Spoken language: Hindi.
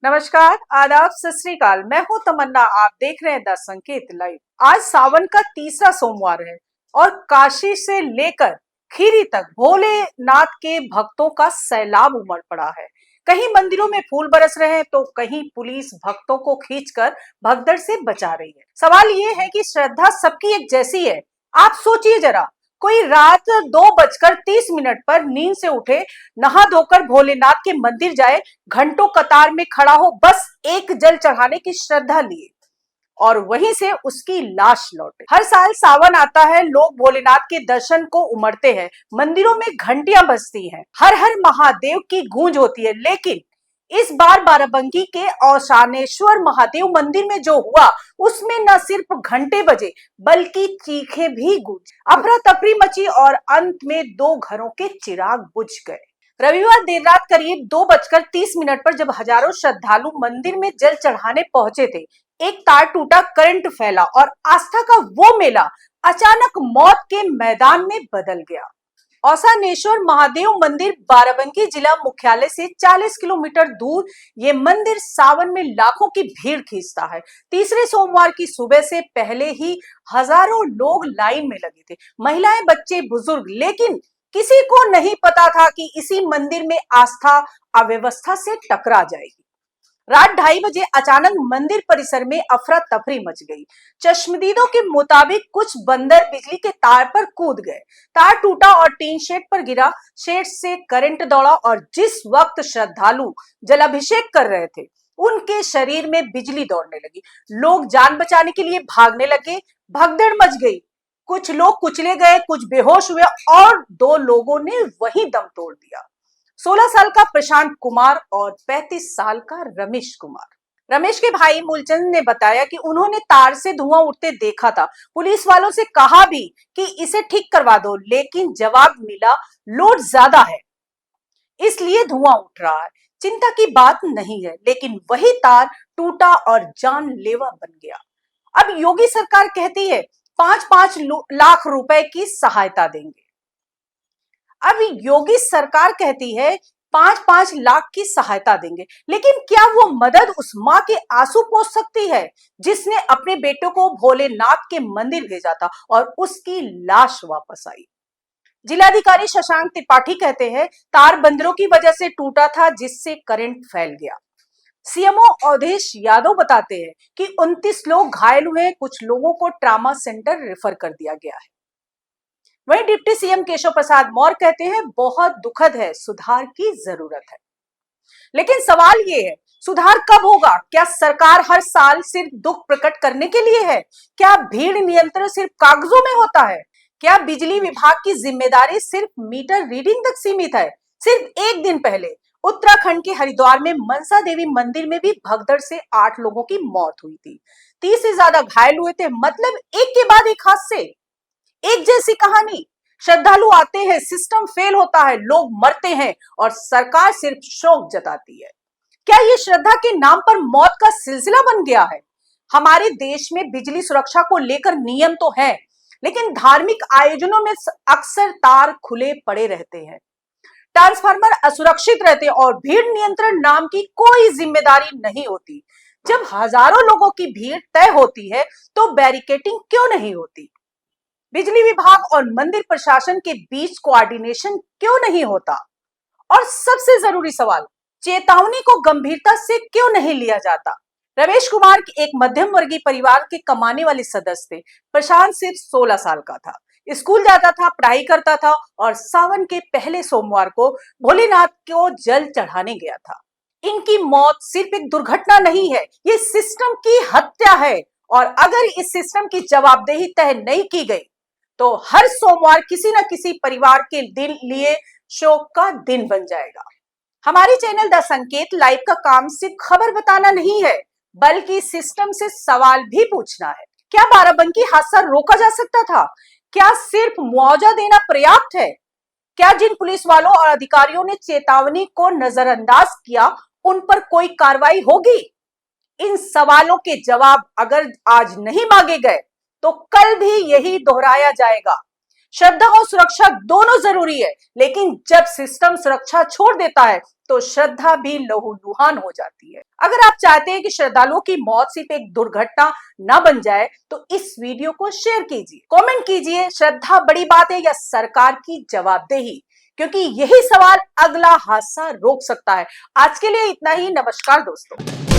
नमस्कार, आदाब, सत श्री अकाल। मैं हूं तमन्ना। आप देख रहे हैं द संकेत लाइव। आज सावन का तीसरा सोमवार है और काशी से लेकर खीरी तक भोलेनाथ के भक्तों का सैलाब उमड़ पड़ा है। कहीं मंदिरों में फूल बरस रहे हैं तो कहीं पुलिस भक्तों को खींचकर भगदड़ से बचा रही है। सवाल ये है कि श्रद्धा सबकी एक जैसी है? आप सोचिए जरा, कोई रात 2:30 पर नींद से उठे, नहा धोकर भोलेनाथ के मंदिर जाए, घंटों कतार में खड़ा हो बस एक जल चढ़ाने की श्रद्धा लिए और वहीं से उसकी लाश लौटे। हर साल सावन आता है, लोग भोलेनाथ के दर्शन को उमड़ते हैं, मंदिरों में घंटियां बजती हैं, हर हर महादेव की गूंज होती है। लेकिन इस बार बाराबंकी के औशानेश्वर महादेव मंदिर में जो हुआ, उसमें न सिर्फ घंटे बजे बल्कि चीखें भी गूंजी, अफरा तफरी मची और अंत में 2 घरों के चिराग बुझ गए। रविवार देर रात करीब 2:30 पर जब हजारों श्रद्धालु मंदिर में जल चढ़ाने पहुंचे थे, एक तार टूटा, करंट फैला और आस्था का वो मेला अचानक मौत के मैदान में बदल गया। औसानेश्वर महादेव मंदिर बाराबंकी जिला मुख्यालय से 40 किलोमीटर दूर ये मंदिर सावन में लाखों की भीड़ खींचता है। तीसरे सोमवार की सुबह से पहले ही हजारों लोग लाइन में लगे थे, महिलाएं, बच्चे, बुजुर्ग। लेकिन किसी को नहीं पता था कि इसी मंदिर में आस्था अव्यवस्था से टकरा जाएगी। रात 2:30 बजे अचानक मंदिर परिसर में अफरा तफरी मच गई। चश्मदीदों के मुताबिक कुछ बंदर बिजली के तार पर कूद गए, तार टूटा और टीन शेड पर गिरा, शेड से करंट दौड़ा और जिस वक्त श्रद्धालु जलाभिषेक कर रहे थे, उनके शरीर में बिजली दौड़ने लगी। लोग जान बचाने के लिए भागने लगे, भगदड़ मच गई। कुछ लोग कुचले गए, कुछ बेहोश हुए और 2 लोगों ने वहीं दम तोड़ दिया। 16 साल का प्रशांत कुमार और 35 साल का रमेश कुमार। रमेश के भाई मूलचंद ने बताया कि उन्होंने तार से धुआं उठते देखा था। पुलिस वालों से कहा भी कि इसे ठीक करवा दो, लेकिन जवाब मिला, लोड ज्यादा है इसलिए धुआं उठ रहा है। चिंता की बात नहीं है, लेकिन वही तार टूटा और जानलेवा बन गया। अब योगी सरकार कहती है 5-5 लाख रुपए की सहायता देंगे। अब योगी सरकार कहती है 5-5 लाख की सहायता देंगे, लेकिन क्या वो मदद उस मां के आंसू पोंछ सकती है जिसने अपने बेटों को भोलेनाथ के मंदिर भेजा था और उसकी लाश वापस आई? जिलाधिकारी शशांक त्रिपाठी कहते हैं तार बंदरों की वजह से टूटा था, जिससे करंट फैल गया। सीएमओ अवधेश यादव बताते हैं कि 29 लोग घायल हुए, कुछ लोगों को ट्रामा सेंटर रेफर कर दिया गया है। वहीं डिप्टी सीएम केशव प्रसाद मौर्य कहते हैं बहुत दुखद है, सुधार की जरूरत है। लेकिन सवाल ये है, सुधार कब होगा? क्या सरकार हर साल सिर्फ दुख प्रकट करने के लिए है? क्या भीड़ नियंत्रण सिर्फ कागजों में होता है? क्या बिजली विभाग की जिम्मेदारी सिर्फ मीटर रीडिंग तक सीमित है? सिर्फ एक दिन पहले उत्तराखंड के हरिद्वार में मनसा देवी मंदिर में भी भगदड़ से 8 लोगों की मौत हुई थी, 30 से ज्यादा घायल हुए थे। मतलब एक के बाद एक हादसे, एक जैसी कहानी। श्रद्धालु आते हैं, सिस्टम फेल होता है, लोग मरते हैं और सरकार सिर्फ शोक जताती है। क्या ये श्रद्धा के नाम पर मौत का सिलसिला बन गया है? हमारे देश में बिजली सुरक्षा को लेकर नियम तो है, लेकिन धार्मिक आयोजनों में अक्सर तार खुले पड़े रहते हैं, ट्रांसफार्मर असुरक्षित रहते हैं और भीड़ नियंत्रण नाम की कोई जिम्मेदारी नहीं होती। जब हजारों लोगों की भीड़ तय होती है तो बैरिकेडिंग क्यों नहीं होती? बिजली विभाग और मंदिर प्रशासन के बीच कोऑर्डिनेशन क्यों नहीं होता? और सबसे जरूरी सवाल, चेतावनी को गंभीरता से क्यों नहीं लिया जाता? रमेश कुमार एक मध्यम वर्गीय परिवार के कमाने वाले सदस्य थे। प्रशांत सिर्फ 16 साल का था, स्कूल जाता था, पढ़ाई करता था और सावन के पहले सोमवार को भोलेनाथ को जल चढ़ाने गया था। इनकी मौत सिर्फ एक दुर्घटना नहीं है, ये सिस्टम की हत्या है। और अगर इस सिस्टम की जवाबदेही तय नहीं की गई तो हर सोमवार किसी न किसी परिवार के लिए शोक का दिन बन जाएगा। हमारी चैनल द संकेत लाइव का काम सिर्फ खबर बताना नहीं है, बल्कि सिस्टम से सवाल भी पूछना है। क्या बाराबंकी हादसा रोका जा सकता था? क्या सिर्फ मुआवजा देना पर्याप्त है? क्या जिन पुलिस वालों और अधिकारियों ने चेतावनी को नजरअंदाज किया, उन पर कोई कार्रवाई होगी? इन सवालों के जवाब अगर आज नहीं मांगे गए तो कल भी यही दोहराया जाएगा। श्रद्धा और सुरक्षा दोनों जरूरी है, लेकिन जब सिस्टम सुरक्षा छोड़ देता है तो श्रद्धा भी लहूलुहान हो जाती है। अगर आप चाहते हैं कि श्रद्धालुओं की मौत सिर्फ एक दुर्घटना ना बन जाए तो इस वीडियो को शेयर कीजिए, कमेंट कीजिए, श्रद्धा बड़ी बात है या सरकार की जवाबदेही, क्योंकि यही सवाल अगला हादसा रोक सकता है। आज के लिए इतना ही। नमस्कार दोस्तों।